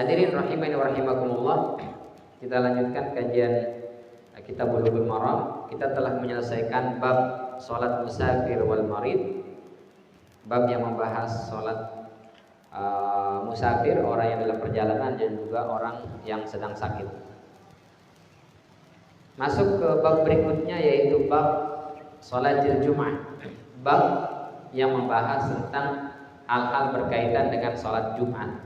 Hadirin rahimani wa rahimakumullah. Kita lanjutkan kajian Kitab Bulughul Maram. Kita telah menyelesaikan bab salat musafir wal marid. Bab yang membahas salat musafir, orang yang dalam perjalanan, dan juga orang yang sedang sakit. Masuk ke bab berikutnya, yaitu bab sholatil Jum'ah. Bab yang membahas tentang hal-hal berkaitan dengan sholat Jumat.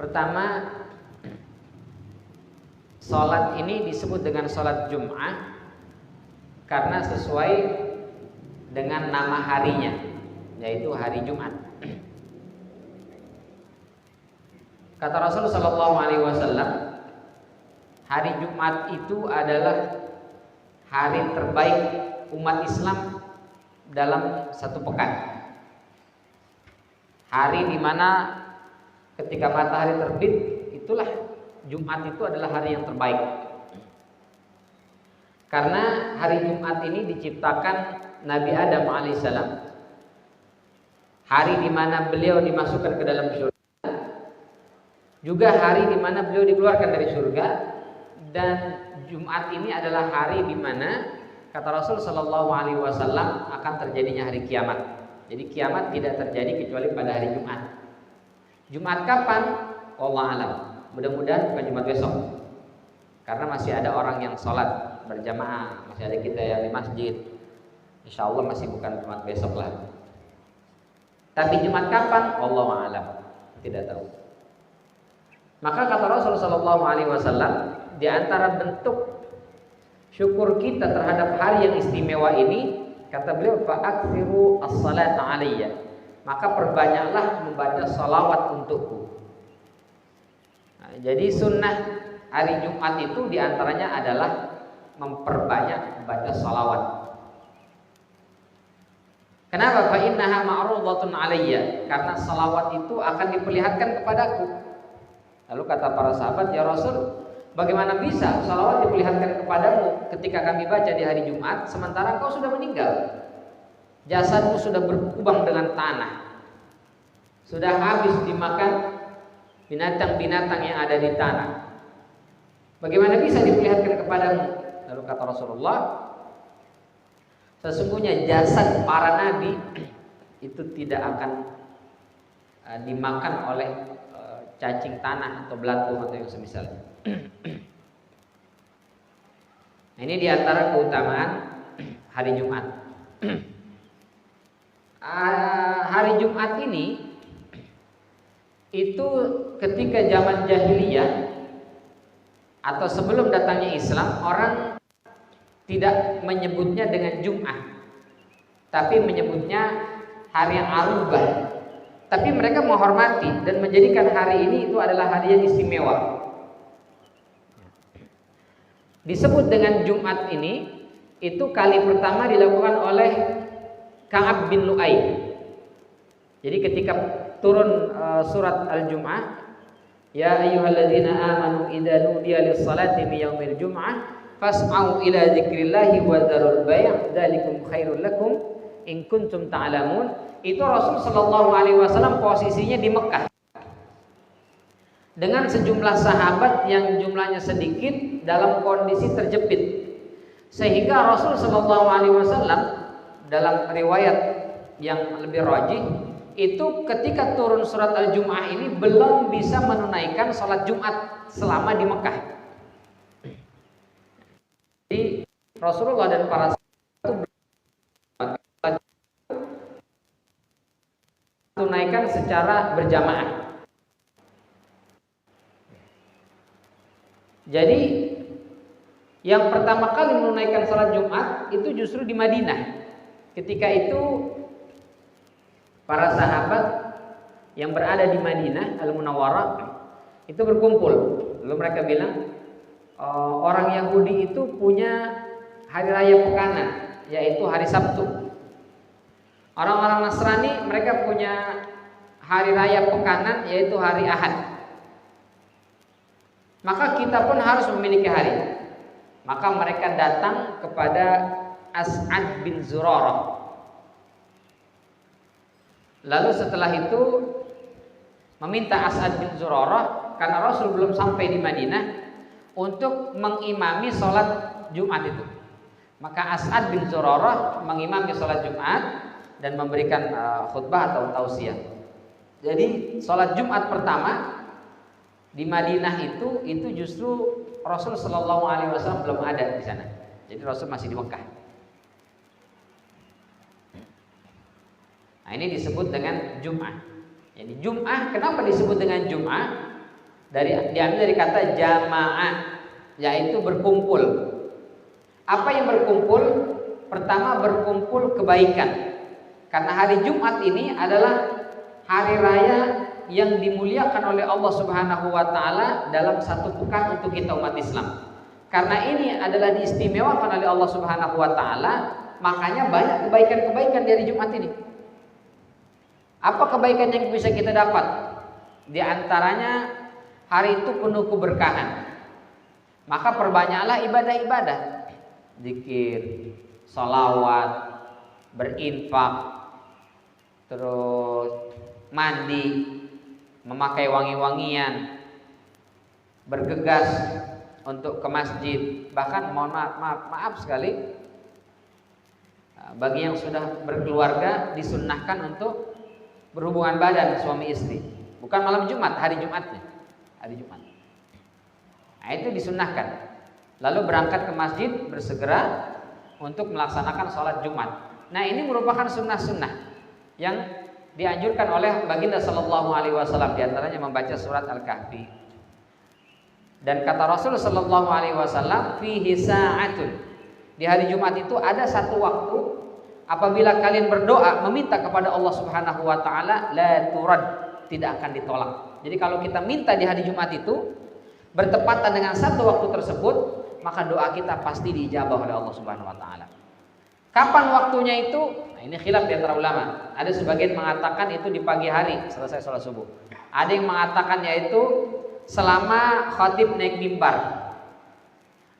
Pertama, sholat ini disebut dengan sholat Jum'ah karena sesuai dengan nama harinya, yaitu hari Jumat. Kata Rasul Shallallahu Alaihi Wasallam, hari Jumat itu adalah hari terbaik umat Islam dalam satu pekan. Hari di mana ketika matahari terbit, itulah Jumat itu adalah hari yang terbaik. Karena hari Jumat ini diciptakan Nabi Adam alaihissalam, hari di mana beliau dimasukkan ke dalam surga, juga hari di mana beliau dikeluarkan dari surga. Dan Jumat ini adalah hari di mana kata Rasul Shallallahu Alaihi Wasallam akan terjadinya hari kiamat. Jadi kiamat tidak terjadi kecuali pada hari Jumat. Jumat kapan? Wallahu alam. Mudah-mudahan bukan Jumat besok, karena masih ada orang yang sholat berjamaah, masih ada kita yang di masjid. Insya Allah masih bukan Jumat besok lah. Tapi Jumat kapan? Wallahu alam, tidak tahu. Maka kata Rasul Shallallahu Alaihi Wasallam, di antara bentuk syukur kita terhadap hari yang istimewa ini, kata beliau, fa'akthiru as-salata alayya, maka perbanyaklah membaca salawat untukku. Nah, jadi sunnah hari Jumat itu diantaranya adalah memperbanyak membaca salawat. Kenapa? Fa innaha ma'rudatun alayya, karena salawat itu akan diperlihatkan kepadaku. Lalu kata para sahabat, ya Rasul, bagaimana bisa salawat diperlihatkan kepadamu ketika kami baca di hari Jumat, sementara kau sudah meninggal? Jasadmu sudah berkubang dengan tanah, sudah habis dimakan binatang-binatang yang ada di tanah. Bagaimana bisa diperlihatkan kepadamu? Lalu kata Rasulullah, sesungguhnya jasad para nabi itu tidak akan dimakan oleh cacing tanah atau belatung atau yang semisalnya. Nah, ini diantara keutamaan hari Jumat. Hari Jumat ini itu ketika zaman jahiliyah atau sebelum datangnya Islam, orang tidak menyebutnya dengan Jum'ah, tapi menyebutnya hari yang Arubah. Tapi mereka menghormati dan menjadikan hari ini itu adalah hari yang istimewa. Disebut dengan Jumat ini, itu kali pertama dilakukan oleh Ka'ab bin Lu'ay. Jadi ketika turun surat Al-Jum'ah, ya ayyuhalladzina amanu idza nudiya lis-salati min yaumil jum'ah fas'au ila dzikrillahi wa dzarul bai' dzalikum khairul lakum in kuntum ta'lamun. Itu Rasul sallallahu alaihi wasallam posisinya di Mekah dengan sejumlah sahabat yang jumlahnya sedikit dalam kondisi terjepit, sehingga Rasul sallallahu alaihi wasallam dalam riwayat yang lebih rajih itu ketika turun surat Al-Jum'ah ini belum bisa menunaikan sholat Jumat selama di Mekah. Jadi Rasulullah dan para sahabat itu tunaikan secara berjamaah. Jadi yang pertama kali menunaikan sholat Jumat itu justru di Madinah. Ketika itu para sahabat yang berada di Madinah Al-Munawwarah itu berkumpul. Lalu mereka bilang, orang Yahudi itu punya hari raya pekanan, yaitu hari Sabtu. Orang-orang Nasrani mereka punya hari raya pekanan, yaitu hari Ahad. Maka kita pun harus memiliki hari. Maka mereka datang kepada As'ad bin Zurarah. Lalu setelah itu meminta As'ad bin Zurarah, karena Rasul belum sampai di Madinah, untuk mengimami sholat Jumat itu. Maka As'ad bin Zurarah mengimami sholat Jumat dan memberikan khutbah atau tausiah. Jadi sholat Jumat pertama di Madinah itu justru Rasul Shallallahu Alaihi Wasallam belum ada di sana. Jadi Rasul masih di Mekah. Nah, ini disebut dengan Jum'ah. Jadi Jum'ah, kenapa disebut dengan Jum'ah? Diambil dari kata jama'ah, yaitu berkumpul. Apa yang berkumpul? Pertama, berkumpul kebaikan. Karena hari Jumat ini adalah hari raya yang dimuliakan oleh Allah Subhanahu wa taala dalam satu pekan untuk kita umat Islam. Karena ini adalah diistimewakan oleh Allah Subhanahu wa taala, makanya banyak kebaikan-kebaikan dari Jumat ini. Apa kebaikan yang bisa kita dapat? Di antaranya hari itu penuh keberkahan. Maka perbanyaklah ibadah-ibadah, zikir, salawat, berinfak, terus mandi, memakai wangi-wangian, bergegas untuk ke masjid. Bahkan mohon maaf sekali, bagi yang sudah berkeluarga disunnahkan untuk berhubungan badan suami istri. Bukan malam Jumat, hari Jumatnya. Hari Jumat. Nah, itu disunnahkan. Lalu berangkat ke masjid bersegera untuk melaksanakan sholat Jumat. Nah, ini merupakan sunnah-sunnah yang dianjurkan oleh baginda Sallallahu Alaihi Wasallam, diantaranya membaca surat Al-Kahfi. Dan kata Rasul Sallallahu Alaihi Wasallam, fihi sa'atun. Di hari Jumat itu ada satu waktu, apabila kalian berdoa meminta kepada Allah Subhanahu wa taala, la turad, tidak akan ditolak. Jadi kalau kita minta di hari Jumat itu bertepatan dengan satu waktu tersebut, maka doa kita pasti diijabah oleh Allah Subhanahu wa taala. Kapan waktunya itu? Nah, ini khilaf di antara ulama. Ada sebagian mengatakan itu di pagi hari selesai sholat subuh. Ada yang mengatakan yaitu selama khatib naik mimbar.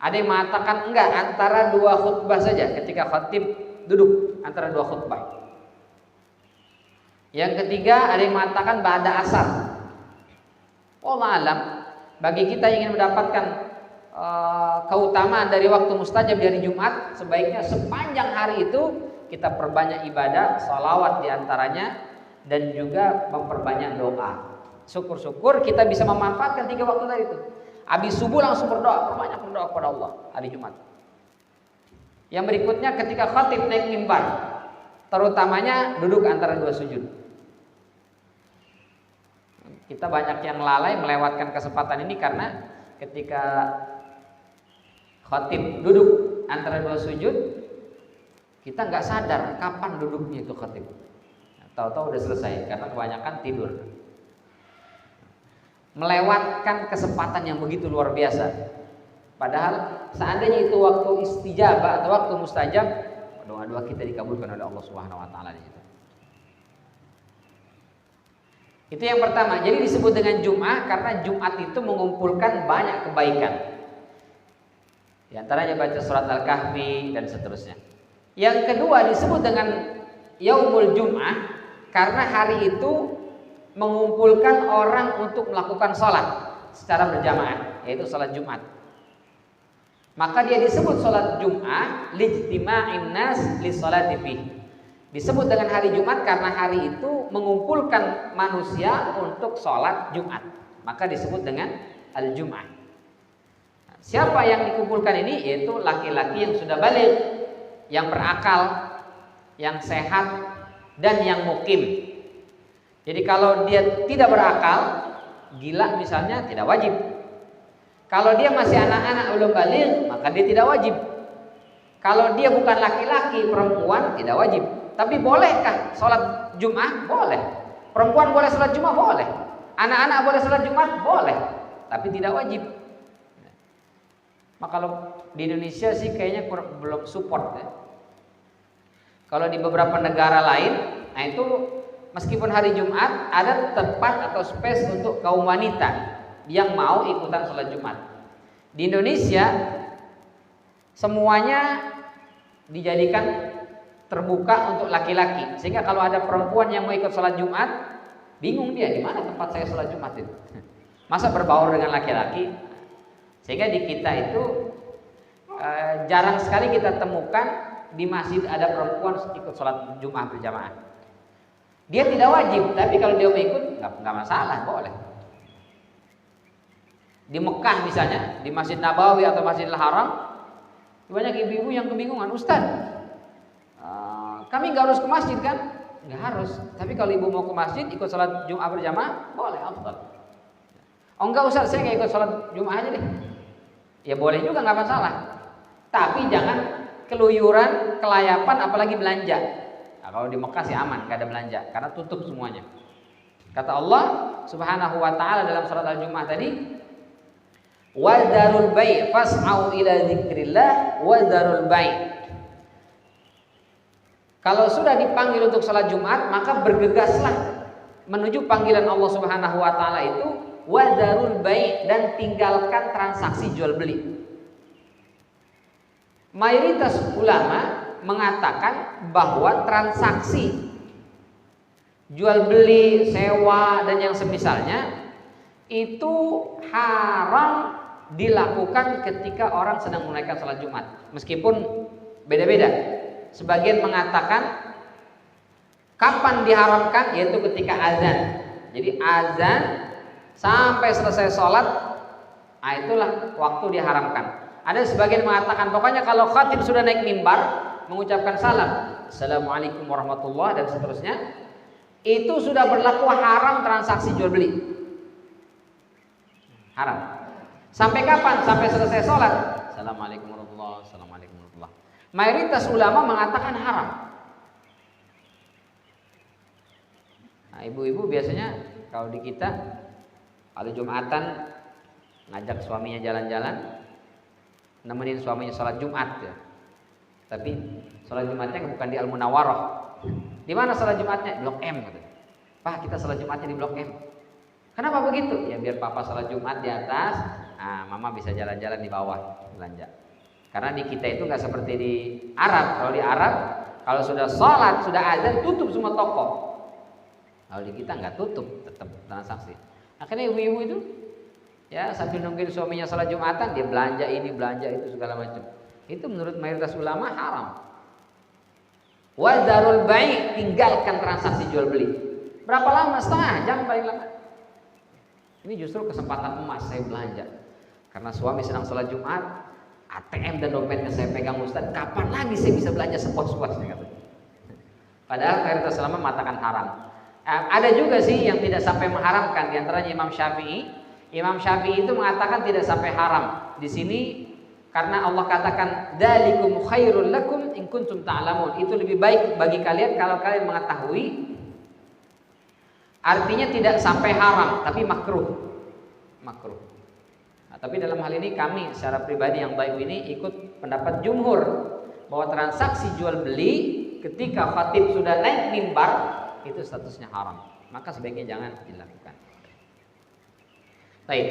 Ada yang mengatakan enggak, antara dua khutbah saja, ketika khatib duduk antara dua khutbah. Yang ketiga ada yang mengatakan ba'da asar. Wallahu alam. Bagi kita yang ingin mendapatkan keutamaan dari waktu mustajab di hari Jumat, sebaiknya sepanjang hari itu kita perbanyak ibadah, salawat diantaranya, dan juga memperbanyak doa. Syukur-syukur kita bisa memanfaatkan 3 waktu tadi itu. Habis subuh langsung berdoa, perbanyak berdoa kepada Allah hari Jumat. Yang berikutnya ketika khatib naik mimbar, terutamanya duduk antara 2 sujud. Kita banyak yang lalai melewatkan kesempatan ini karena ketika khatib duduk antara 2 sujud, kita nggak sadar kapan duduknya itu khatib. Tahu-tahu udah selesai karena kebanyakan tidur. Melewatkan kesempatan yang begitu luar biasa. Padahal seandainya itu waktu istijabah atau waktu mustajab, doa-doa kita dikabulkan oleh Allah Subhanahu wa taala di situ. Itu yang pertama. Jadi disebut dengan Jum'ah karena Jumat itu mengumpulkan banyak kebaikan. Di antaranya baca surat Al-Kahfi dan seterusnya. Yang kedua disebut dengan Yaumul Jum'ah karena hari itu mengumpulkan orang untuk melakukan sholat secara berjamaah, yaitu sholat Jumat. Maka dia disebut sholat Jum'ah lijtima'in nas li sholati fihi. Disebut dengan hari Jumat karena hari itu mengumpulkan manusia untuk sholat Jumat. Maka disebut dengan Al-Jum'ah. Siapa yang dikumpulkan ini? Yaitu laki-laki yang sudah baligh, yang berakal, yang sehat, dan yang mukim. Jadi kalau dia tidak berakal, gila misalnya, tidak wajib. Kalau dia masih anak-anak belum baligh, maka dia tidak wajib. Kalau dia bukan laki-laki, perempuan, tidak wajib. Tapi bolehkah sholat Jum'ah? Boleh. Perempuan boleh sholat Jum'ah? Boleh. Anak-anak boleh sholat Jumat? Boleh. Tapi tidak wajib. Maka kalau di Indonesia sih kayaknya belum support ya. Kalau di beberapa negara lain, nah itu meskipun hari Jumat ada tempat atau space untuk kaum wanita yang mau ikutan sholat Jumat. Di Indonesia semuanya dijadikan terbuka untuk laki-laki. Sehingga kalau ada perempuan yang mau ikut sholat Jumat, bingung dia, di mana tempat saya sholat Jumat itu? Masa berbaur dengan laki-laki? Sehingga di kita itu jarang sekali kita temukan di masjid ada perempuan ikut sholat Jumat berjamaah. Dia tidak wajib, tapi kalau dia mau ikut nggak masalah, boleh. Di Mekah misalnya, di Masjid Nabawi atau Masjidil Haram, banyak ibu-ibu yang kebingungan, Ustaz, kami nggak harus ke masjid kan? Nggak harus. Tapi kalau ibu mau ke masjid ikut sholat Jumat berjamaah, boleh, afdal. Oh enggak Ustaz, saya nggak ikut sholat Jumat aja deh. Ya boleh juga, nggak masalah. Tapi jangan keluyuran, kelayapan, apalagi belanja. Nah, kalau di Mekah sih aman, nggak ada belanja, karena tutup semuanya. Kata Allah Subhanahu Wa Taala dalam surat Al-Jumu'ah tadi, wadzarul bai' fas'au ila dzikrillah wadzarul bai'. Kalau sudah dipanggil untuk sholat Jumat, maka bergegaslah menuju panggilan Allah Subhanahu Wa Taala itu, wadzarul bai', dan tinggalkan transaksi jual beli. Mayoritas ulama mengatakan bahwa transaksi jual beli, sewa, dan yang semisalnya itu haram dilakukan ketika orang sedang menunaikan sholat Jumat. Meskipun beda-beda. Sebagian mengatakan kapan diharamkan, yaitu ketika azan. Jadi azan sampai selesai sholat, itulah waktu diharamkan. Ada sebagian mengatakan pokoknya kalau khatib sudah naik mimbar mengucapkan salam, Assalamualaikum warahmatullahi, dan seterusnya, itu sudah berlaku haram transaksi jual beli. Haram. Sampai kapan? Sampai selesai sholat, Assalamualaikum warahmatullahi, Assalamualaikum warahmatullahi. Mayoritas ulama mengatakan haram. Nah, ibu-ibu biasanya kalau di kita hari Jumatan ngajak suaminya jalan-jalan, nemenin suaminya sholat Jumat ya. Tapi sholat Jumatnya bukan di Al-Munawwarah. Di mana sholat Jumatnya? Blok M. Pak, kita sholat Jumatnya di Blok M. Kenapa begitu? Ya biar papa sholat Jumat di atas, mama bisa jalan-jalan di bawah belanja. Karena di kita itu nggak seperti di Arab. Kalau di Arab, kalau sudah sholat, sudah azan, tutup semua toko. Kalau di kita nggak tutup, tetap transaksi. Akhirnya ibu-ibu itu ya sambil nungguin suaminya sholat Jumatan, dia belanja ini, belanja itu, segala macam. Itu menurut mayoritas ulama haram. Wadzarul bai', tinggalkan transaksi jual beli. Berapa lama? Setengah jam paling lama. Ini justru kesempatan emas saya belanja. Karena suami sedang sholat Jumat, ATM dan dompetnya saya pegang, Ustaz, kapan lagi saya bisa belanja sepuas-puasnya? Padahal mayoritas ulama mengatakan haram. Ada juga sih yang tidak sampai mengharamkan, diantaranya Imam Syafi'i. Imam Syafi'i itu mengatakan tidak sampai haram. Di sini karena Allah katakan dzalikum khairul lakum in kuntum ta'lamun. Itu lebih baik bagi kalian kalau kalian mengetahui. Artinya tidak sampai haram, tapi makruh. Makruh. Nah, tapi dalam hal ini kami secara pribadi yang baik ini ikut pendapat jumhur bahwa transaksi jual beli ketika khatib sudah naik mimbar itu statusnya haram. Maka sebaiknya jangan dilakukan. Baik.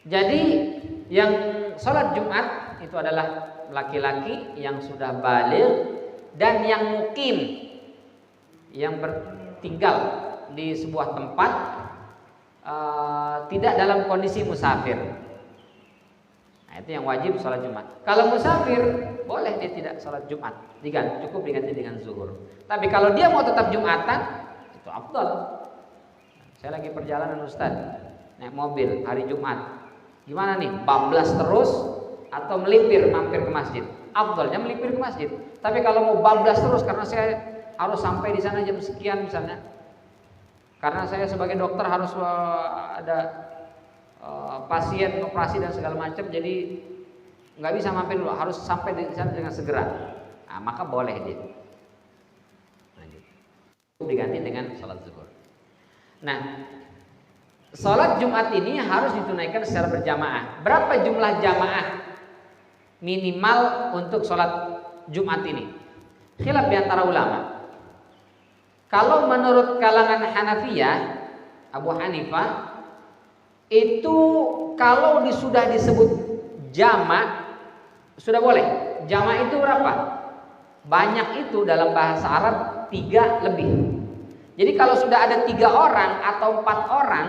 Jadi yang sholat Jumat itu adalah laki-laki yang sudah baligh dan yang mukim, yang tinggal di sebuah tempat, tidak dalam kondisi musafir. Nah, itu yang wajib sholat Jumat. Kalau musafir boleh dia tidak sholat Jumat, cukup diganti dengan zuhur. Tapi kalau dia mau tetap Jumatan, itu afdal. Saya lagi perjalanan Ustaz, naik mobil hari Jumat. Gimana nih? Bablas terus atau melipir mampir ke masjid? Afdalnya melipir ke masjid. Tapi kalau mau bablas terus karena saya harus sampai di sana jam sekian misalnya, karena saya sebagai dokter harus ada pasien operasi dan segala macam, jadi nggak bisa mampir dulu, harus sampai di sana dengan segera. Nah, maka boleh dia. Diganti dengan sholat zuhur. Nah, sholat Jumat ini harus ditunaikan secara berjamaah. Berapa jumlah jamaah minimal untuk sholat Jumat ini? Khilaf di antara ulama. Kalau menurut kalangan Hanafiyah, Abu Hanifah, itu kalau sudah disebut jama' sudah boleh. Jama' itu berapa? Banyak itu dalam bahasa Arab 3 lebih. Jadi kalau sudah ada 3 orang atau 4 orang,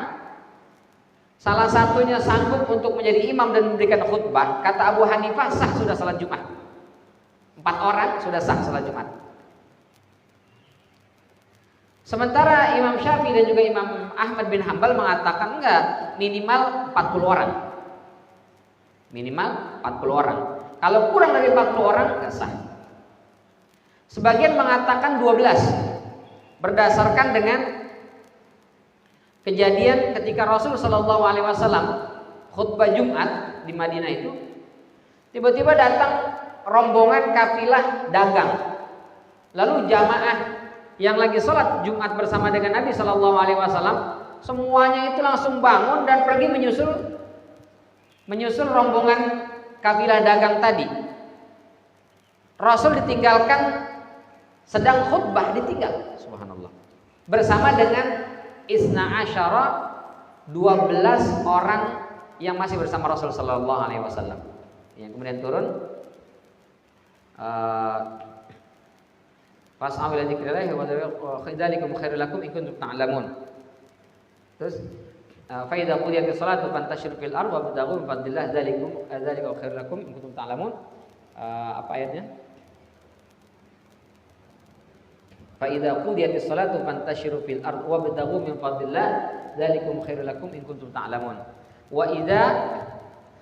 salah satunya sanggup untuk menjadi imam dan memberikan khutbah, kata Abu Hanifah sah sudah salat Jumat. 4 orang sudah sah salat Jumat. Sementara Imam Syafi'i dan juga Imam Ahmad bin Hambal mengatakan enggak, minimal 40 orang. Minimal 40 orang. Kalau kurang dari 40 orang enggak sah. Sebagian mengatakan 12 berdasarkan dengan kejadian ketika Rasul Shallallahu Alaihi Wasallam khutbah Jumat di Madinah itu, tiba-tiba datang rombongan kafilah dagang. Lalu jamaah yang lagi sholat Jumat bersama dengan Nabi Shallallahu Alaihi Wasallam, semuanya itu langsung bangun dan pergi menyusul rombongan kafilah dagang tadi. Rasul ditinggalkan sedang khutbah, ditinggal, subhanallah, bersama dengan isna asyara 12 orang yang masih bersama Rasul Shallallahu Alaihi Wasallam. Yang kemudian turun fas'au ila dzikrillah wa dzalikum khairul lakum in kuntum ta'lamun. Terus fa idza qudiyatis salatu fantashiru fil ardi wabtaghu min fadlillah dzalika khairul lakum in kuntum ta'lamun. Apa ayatnya? Fa idza qudiyatis salatu fantashiru fil ardi wabtaghu min fadlillah dzalikum khairul lakum in kuntum ta'lamun. Wa idza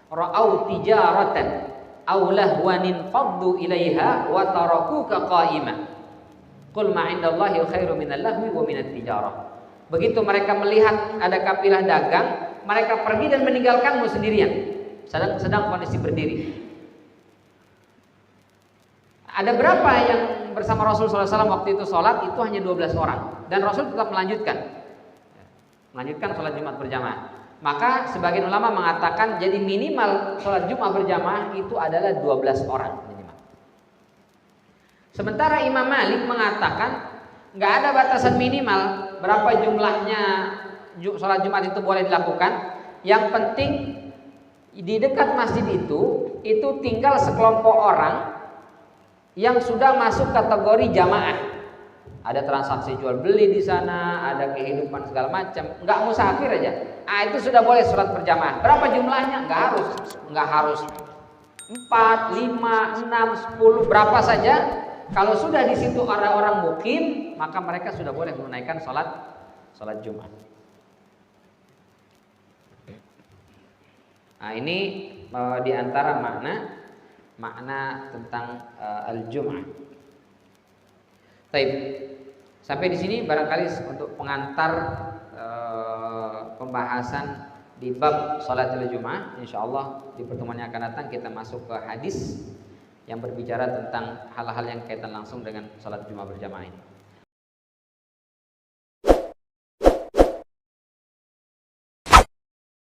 ra'au tijaratan aw lahwan faddu ilaiha wa tarakuka qa'imah. Qul ma 'indallahi khairu minal lahwi wa minat tijarah. Begitu mereka melihat ada kafilah dagang, mereka pergi dan meninggalkanmu sendirian, sedang kondisi berdiri. Ada berapa yang bersama Rasul SAW waktu itu sholat? Itu hanya 12 orang. Dan Rasul tetap melanjutkan sholat Jumat berjamaah. Maka sebagian ulama mengatakan jadi minimal sholat Jumat berjamaah itu adalah 12 orang minimal. Sementara Imam Malik mengatakan nggak ada batasan minimal berapa jumlahnya sholat Jumat itu boleh dilakukan. Yang penting di dekat masjid itu tinggal sekelompok orang yang sudah masuk kategori jamaah. Ada transaksi jual beli di sana, ada kehidupan segala macam, nggak musafir aja. Itu sudah boleh sholat berjamaah. Berapa jumlahnya? Nggak harus 4, 5, 6, 10, berapa saja. Kalau sudah di situ ada orang mukim, maka mereka sudah boleh menunaikan sholat Jumat. Nah, ini di antara makna tentang al-Jum'ah. Baik. Sampai di sini barangkali untuk pengantar pembahasan di bab sholatul Jum'ah. Insyaallah di pertemuan yang akan datang kita masuk ke hadis yang berbicara tentang hal-hal yang kaitan langsung dengan sholat Jumat berjamaah ini.